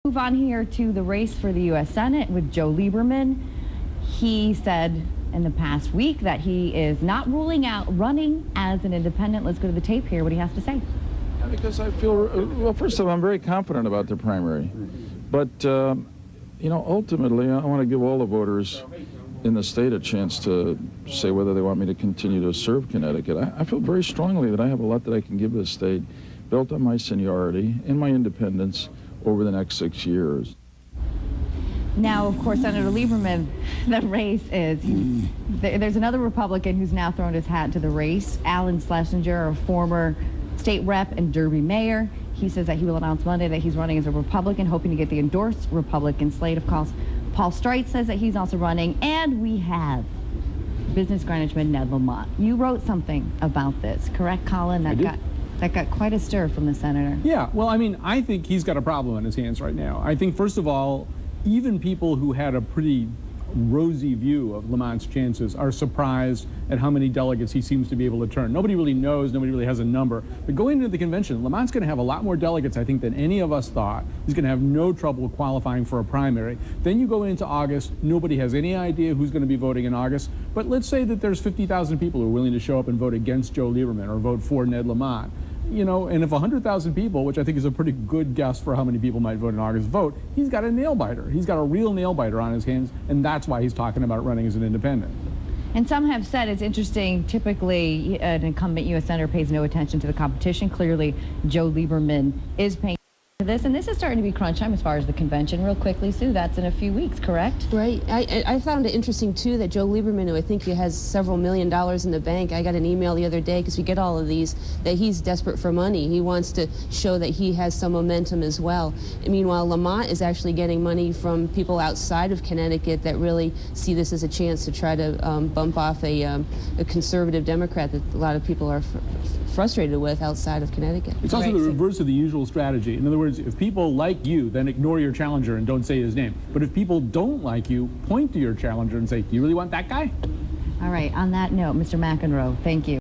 Move on here to the race for the U.S. Senate with Joe Lieberman. He said in the past week that he is not ruling out running as an independent. Let's go to the tape here, what he has to say. Yeah, because I feel, well, first of all, I'm very confident about the primary. But, you know, ultimately, I want to give all the voters in the state a chance to say whether they want me to continue to serve Connecticut. I feel very strongly that I have a lot that I can give the state, built on my seniority and my independence over the next 6 years. Now, of course, Senator Lieberman, the race is, there's another Republican who's now thrown his hat to the race, Alan Schlesinger, a former state rep and Derby mayor. He says that he will announce Monday that he's running as a Republican, hoping to get the endorsed Republican slate. Of course, Paul Streit says that he's also running, and we have business management Ned Lamont. You wrote something about this, correct, Colin? That got quite a stir from the senator. Yeah, well, I mean, I think he's got a problem on his hands right now. I think, first of all, even people who had a pretty rosy view of Lamont's chances are surprised at how many delegates he seems to be able to turn. Nobody really knows, nobody really has a number. But going into the convention, Lamont's going to have a lot more delegates, I think, than any of us thought. He's going to have no trouble qualifying for a primary. Then you go into August, nobody has any idea who's going to be voting in August. But let's say that there's 50,000 people who are willing to show up and vote against Joe Lieberman or vote for Ned Lamont. You know, and if 100,000 people, which I think is a pretty good guess for how many people might vote in August, vote, he's got a nail-biter. He's got a real nail-biter on his hands, and that's why he's talking about running as an independent. And some have said it's interesting, typically an incumbent U.S. Senator pays no attention to the competition. Clearly, Joe Lieberman is paying attention to this, and this is starting to be crunch time as far as the convention. Real quickly, Sue, that's in a few weeks, correct? Right. I found it interesting, too, that Joe Lieberman, who I think he has several $1 million in the bank, I got an email the other day, because we get all of these, that he's desperate for money. He wants to show that he has some momentum as well. And meanwhile, Lamont is actually getting money from people outside of Connecticut that really see this as a chance to try to bump off a conservative Democrat that a lot of people are frustrated with outside of Connecticut. It's also the reverse of the usual strategy. In other words, if people like you, then ignore your challenger and don't say his name. But if people don't like you, point to your challenger and say, do you really want that guy? All right, on that note, Mr. McEnore, thank you.